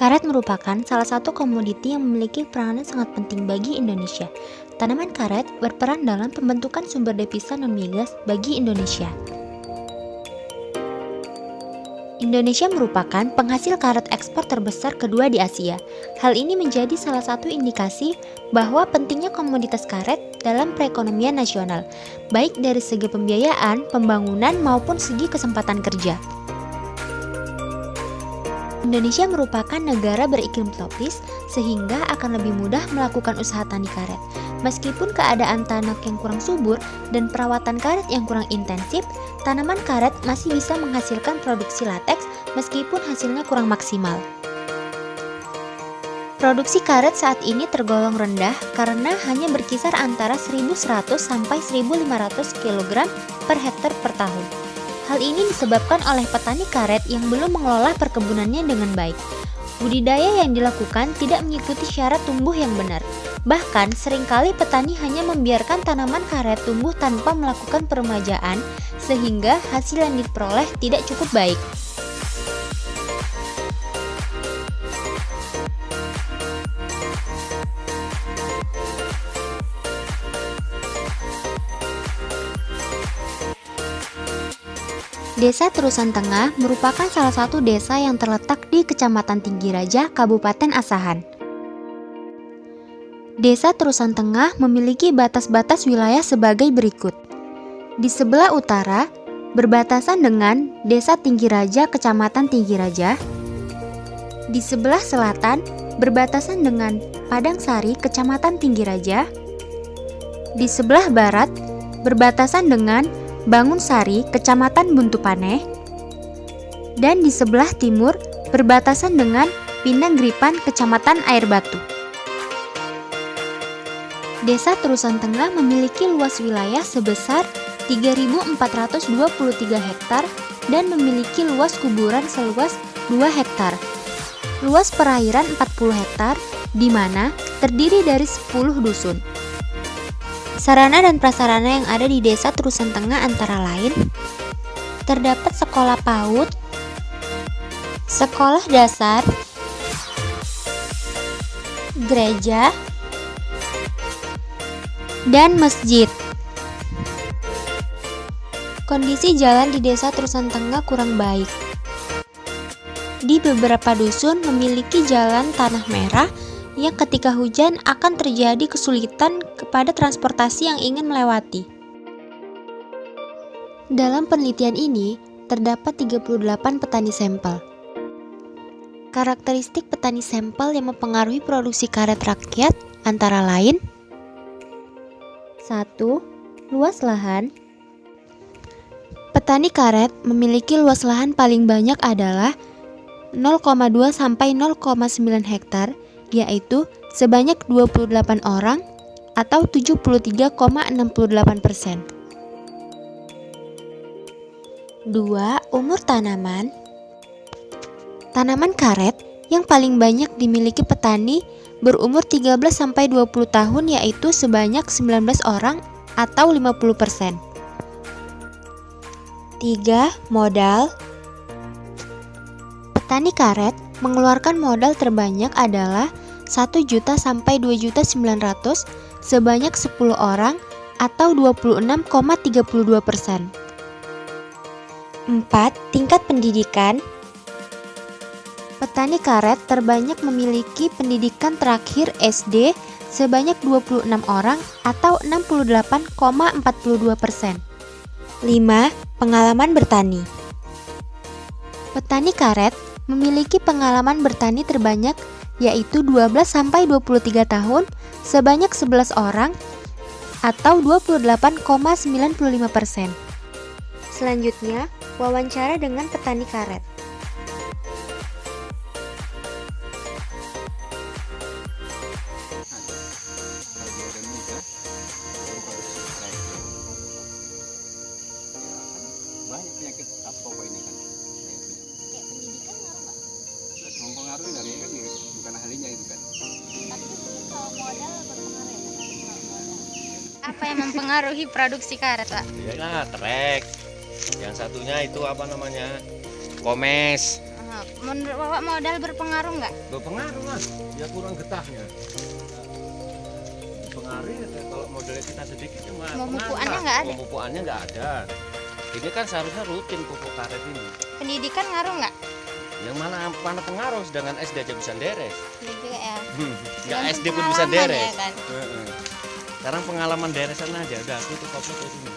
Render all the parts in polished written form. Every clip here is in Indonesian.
Karet merupakan salah satu komoditi yang memiliki peranan sangat penting bagi Indonesia. Tanaman karet berperan dalam pembentukan sumber devisa non-migas bagi Indonesia. Indonesia merupakan penghasil karet ekspor terbesar kedua di Asia. Hal ini menjadi salah satu indikasi bahwa pentingnya komoditas karet dalam perekonomian nasional, baik dari segi pembiayaan, pembangunan, maupun segi kesempatan kerja. Indonesia merupakan negara beriklim tropis sehingga akan lebih mudah melakukan usaha tani karet. Meskipun keadaan tanah yang kurang subur dan perawatan karet yang kurang intensif, tanaman karet masih bisa menghasilkan produksi lateks meskipun hasilnya kurang maksimal. Produksi karet saat ini tergolong rendah karena hanya berkisar antara 1.100 sampai 1.500 kg per hektar per tahun. Hal ini disebabkan oleh petani karet yang belum mengelola perkebunannya dengan baik. Budidaya yang dilakukan tidak mengikuti syarat tumbuh yang benar. Bahkan, seringkali petani hanya membiarkan tanaman karet tumbuh tanpa melakukan peremajaan, sehingga hasil yang diperoleh tidak cukup baik. Desa Terusan Tengah merupakan salah satu desa yang terletak di Kecamatan Tinggi Raja, Kabupaten Asahan. Desa Terusan Tengah memiliki batas-batas wilayah sebagai berikut. Di sebelah utara, berbatasan dengan Desa Tinggi Raja, Kecamatan Tinggi Raja. Di sebelah selatan, berbatasan dengan Padang Sari, Kecamatan Tinggi Raja. Di sebelah barat, berbatasan dengan Bangun Sari, Kecamatan Buntu Paneh, dan di sebelah timur berbatasan dengan Pindang Gripan, Kecamatan Air Batu. Desa Terusan Tengah memiliki luas wilayah sebesar 3.423 hektar dan memiliki luas kuburan seluas 2 hektar. Luas perairan 40 hektar, di mana terdiri dari 10 dusun. Sarana dan prasarana yang ada di Desa Terusan Tengah antara lain, terdapat sekolah PAUD, sekolah dasar, gereja, dan masjid. Kondisi jalan di Desa Terusan Tengah kurang baik. Di beberapa dusun memiliki jalan tanah merah yang ketika hujan akan terjadi kesulitan kepada transportasi yang ingin melewati. Dalam penelitian ini, terdapat 38 petani sampel. Karakteristik petani sampel yang mempengaruhi produksi karet rakyat antara lain: 1. Luas lahan. Petani karet memiliki luas lahan paling banyak adalah 0,2 sampai 0,9 hektar, yaitu sebanyak 28 orang atau 73,68%. 2. Umur tanaman. Tanaman karet yang paling banyak dimiliki petani berumur 13 sampai 20 tahun, yaitu sebanyak 19 orang atau 50%. 3. Modal. Petani karet mengeluarkan modal terbanyak adalah 1 juta sampai 2.900.000 sebanyak 10 orang atau 26,32%. 4. Tingkat pendidikan. Petani karet terbanyak memiliki pendidikan terakhir SD sebanyak 26 orang atau 68,42%. 5. Pengalaman bertani. Petani karet memiliki pengalaman bertani terbanyak, yaitu 12 sampai 23 tahun sebanyak 11 orang atau 28,95%. Selanjutnya, wawancara dengan petani karet. Banyak penyakit apa ini kan? Kayak pendidikan ngaruh nggak? Mempengaruhi dari kan bukan ahlinya itu kan. Tapi mungkin kalau modal berpengaruh ya, Pak? Kalau modal. Apa yang mempengaruhi produksi karet, Pak? Ya trek. Yang satunya itu apa namanya? Komes. Menurut Bapak modal berpengaruh nggak? Berpengaruh lah, ya kurang getahnya. Pengaruh kalau modalnya kita sedikit cuma Pemupukannya nggak ada? Pemupukannya nggak ada. Ini kan seharusnya rutin pupuk karet ini. Pendidikan ngaruh nggak? Yang mana pengaruh, sedangkan SD aja bisa deres. Iya juga ya. Nggak Dan SD pun bisa pengalaman deres. ya kan? Sekarang pengalaman deresan aja, udah aku tuh fokus ke sini.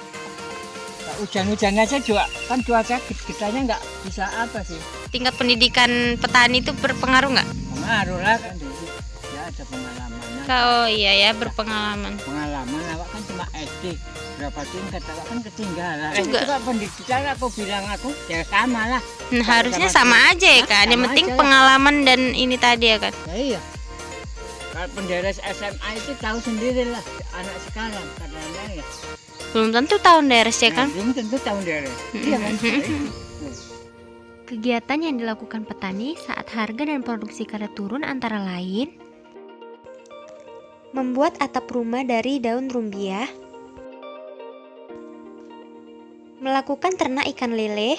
Hujan-hujan aja juga kan cuaca kitanya nggak bisa apa sih, Tingkat pendidikan petani itu berpengaruh nggak? pengaruh lah kan dulu ya ada pengalamannya. Oh iya ya, berpengalaman. Pengalaman awak kan cuma SD, berapa tingkat awak kan ketinggalan. Juga. Itu kan pendidikan aku bilang aku ya sama lah. Nah, harusnya sama aja ya kan. Yang Sama penting aja. pengalaman dan ini tadi ya kan. Ya iya. Kalau penderes SMA itu tahu sendiri lah anak sekarang katanya ya. Belum tentu tahun deres ya kan. Belum tentu tahu deres. Iya kan. Kegiatan yang dilakukan petani saat harga dan produksi karet turun antara lain membuat atap rumah dari daun rumbia, melakukan ternak ikan lele,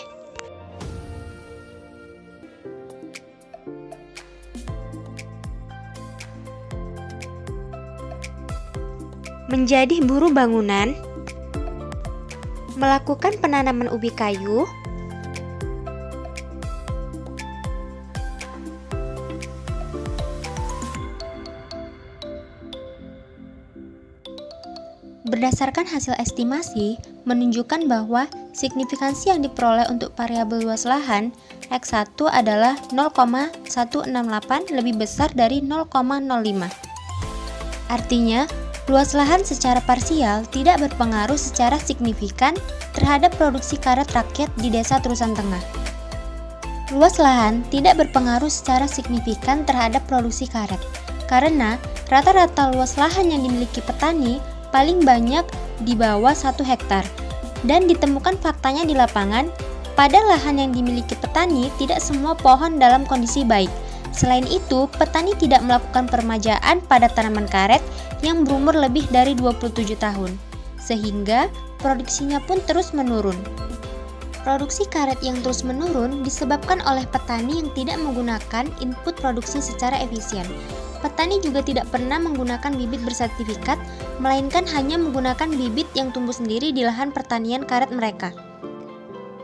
menjadi buruh bangunan, melakukan penanaman ubi kayu, berdasarkan hasil estimasi menunjukkan bahwa signifikansi yang diperoleh untuk variabel luas lahan X1 adalah 0,168 lebih besar dari 0,05. Artinya, luas lahan secara parsial tidak berpengaruh secara signifikan terhadap produksi karet rakyat di Desa Terusan Tengah. Luas lahan tidak berpengaruh secara signifikan terhadap produksi karet, karena rata-rata luas lahan yang dimiliki petani paling banyak di bawah 1 hektar. Dan ditemukan faktanya di lapangan, pada lahan yang dimiliki petani tidak semua pohon dalam kondisi baik. Selain itu, petani tidak melakukan peremajaan pada tanaman karet yang berumur lebih dari 27 tahun, sehingga produksinya pun terus menurun. Produksi karet yang terus menurun disebabkan oleh petani yang tidak menggunakan input produksi secara efisien. Petani juga tidak pernah menggunakan bibit bersertifikat, melainkan hanya menggunakan bibit yang tumbuh sendiri di lahan pertanian karet mereka.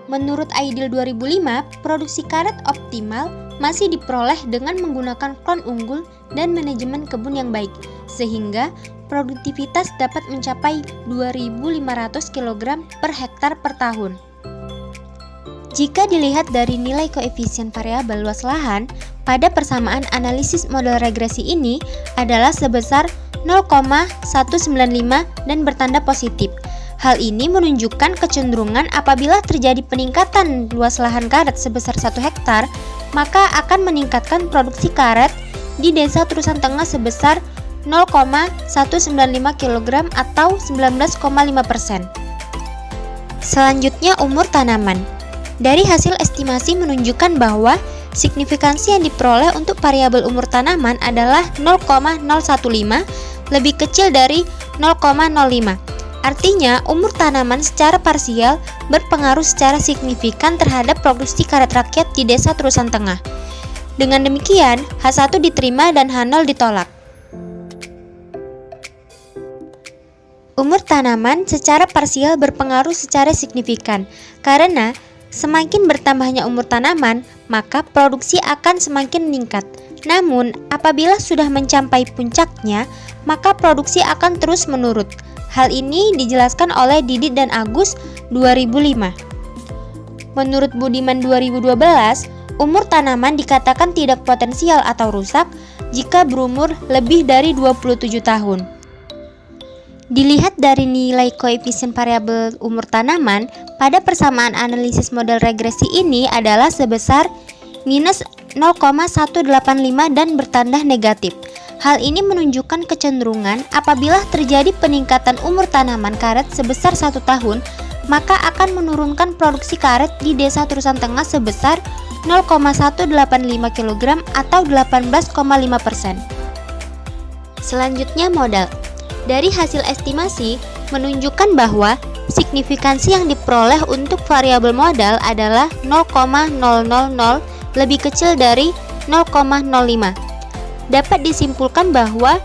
Menurut Aidil 2005, produksi karet optimal masih diperoleh dengan menggunakan klon unggul dan manajemen kebun yang baik, sehingga produktivitas dapat mencapai 2.500 kg per hektar per tahun. Jika dilihat dari nilai koefisien variabel luas lahan, pada persamaan analisis model regresi ini adalah sebesar 0,195 dan bertanda positif. Hal ini menunjukkan kecenderungan apabila terjadi peningkatan luas lahan karet sebesar 1 hektar, maka akan meningkatkan produksi karet di Desa Terusan Tengah sebesar 0,195 kg atau 19,5%. Selanjutnya, umur tanaman. Dari hasil estimasi menunjukkan bahwa signifikansi yang diperoleh untuk variabel umur tanaman adalah 0,015 lebih kecil dari 0,05. Artinya, umur tanaman secara parsial berpengaruh secara signifikan terhadap produksi karet rakyat di Desa Terusan Tengah. Dengan demikian, H1 diterima dan H0 ditolak. Umur tanaman secara parsial berpengaruh secara signifikan karena semakin bertambahnya umur tanaman, maka produksi akan semakin meningkat. Namun, apabila sudah mencapai puncaknya, maka produksi akan terus menurun. Hal ini dijelaskan oleh Didit dan Agus 2005. Menurut Budiman 2012, umur tanaman dikatakan tidak potensial atau rusak jika berumur lebih dari 27 tahun. Dilihat dari nilai koefisien variabel umur tanaman, pada persamaan analisis model regresi ini adalah sebesar minus 0,185 dan bertanda negatif. Hal ini menunjukkan kecenderungan apabila terjadi peningkatan umur tanaman karet sebesar 1 tahun, maka akan menurunkan produksi karet di Desa Terusan Tengah sebesar 0,185 kg atau 18,5%. Selanjutnya, modal. Dari hasil estimasi menunjukkan bahwa signifikansi yang diperoleh untuk variabel modal adalah 0,000 lebih kecil dari 0,05. Dapat disimpulkan bahwa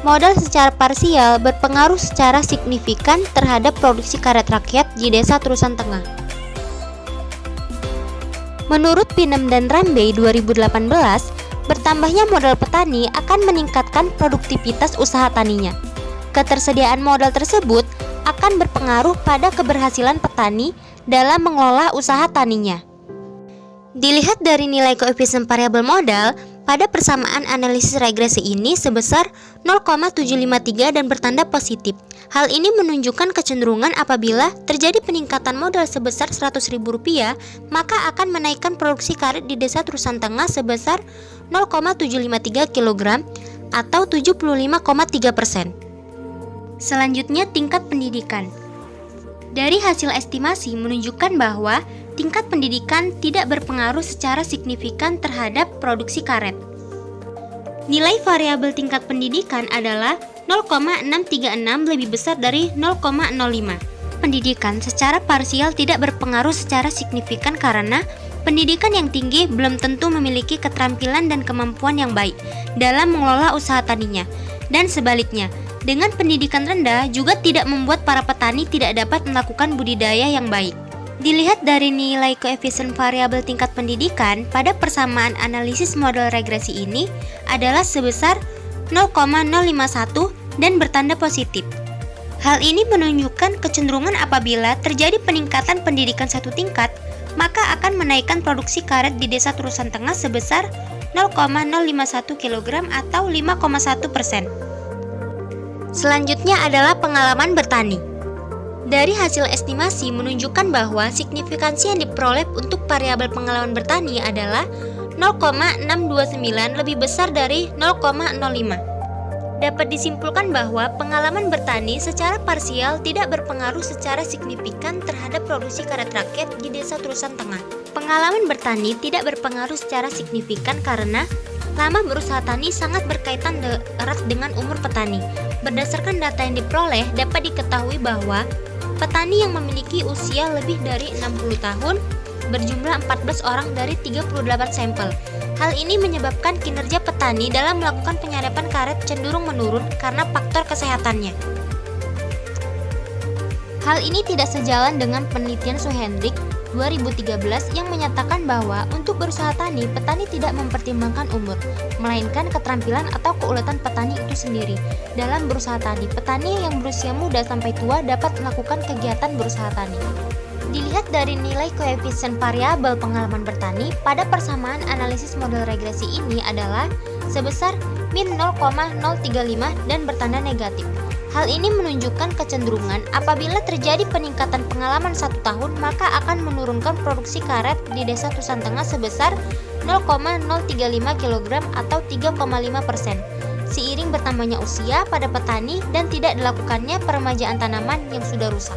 modal secara parsial berpengaruh secara signifikan terhadap produksi karet rakyat di Desa Terusan Tengah. Menurut Pinem dan Rambe 2018, bertambahnya modal petani akan meningkatkan produktivitas usaha taninya. Ketersediaan modal tersebut akan berpengaruh pada keberhasilan petani dalam mengelola usaha taninya. Dilihat dari nilai koefisien variabel modal, pada persamaan analisis regresi ini sebesar 0,753 dan bertanda positif. Hal ini menunjukkan kecenderungan apabila terjadi peningkatan modal sebesar Rp100.000, maka akan menaikkan produksi karet di Desa Terusan Tengah sebesar 0,753 kg atau 75,3%. Selanjutnya, tingkat pendidikan. Dari hasil estimasi menunjukkan bahwa tingkat pendidikan tidak berpengaruh secara signifikan terhadap produksi karet. Nilai variabel tingkat pendidikan adalah 0,636 lebih besar dari 0,05. Pendidikan secara parsial tidak berpengaruh secara signifikan karena pendidikan yang tinggi belum tentu memiliki keterampilan dan kemampuan yang baik dalam mengelola usaha taninya. Dan sebaliknya, dengan pendidikan rendah juga tidak membuat para petani tidak dapat melakukan budidaya yang baik. Dilihat dari nilai koefisien variabel tingkat pendidikan pada persamaan analisis model regresi ini adalah sebesar 0,051 dan bertanda positif. Hal ini menunjukkan kecenderungan apabila terjadi peningkatan pendidikan satu tingkat, maka akan menaikkan produksi karet di Desa Terusan Tengah sebesar 0,051 kg atau 5,1%. Selanjutnya adalah pengalaman bertani. Dari hasil estimasi menunjukkan bahwa signifikansi yang diperoleh untuk variabel pengalaman bertani adalah 0,629 lebih besar dari 0,05. Dapat disimpulkan bahwa pengalaman bertani secara parsial tidak berpengaruh secara signifikan terhadap produksi karet rakyat di Desa Terusan Tengah. Pengalaman bertani tidak berpengaruh secara signifikan karena lama berusaha tani sangat berkaitan erat dengan umur petani. Berdasarkan data yang diperoleh, dapat diketahui bahwa petani yang memiliki usia lebih dari 60 tahun berjumlah 14 orang dari 38 sampel. Hal ini menyebabkan kinerja petani dalam melakukan penyadapan karet cenderung menurun karena faktor kesehatannya. Hal ini tidak sejalan dengan penelitian Suhendrik 2013 yang menyatakan bahwa untuk berusaha tani, petani tidak mempertimbangkan umur, melainkan keterampilan atau keuletan petani itu sendiri. Dalam berusaha tani, petani yang berusia muda sampai tua dapat melakukan kegiatan berusaha tani. Dilihat dari nilai koefisien variabel pengalaman bertani pada persamaan analisis model regresi ini adalah sebesar min 0,035 dan bertanda negatif. Hal ini menunjukkan kecenderungan apabila terjadi peningkatan pengalaman 1 tahun, maka akan menurunkan produksi karet di Desa Terusan Tengah sebesar 0,035 kg atau 3,5%. Seiring bertambahnya usia pada petani dan tidak dilakukannya peremajaan tanaman yang sudah rusak.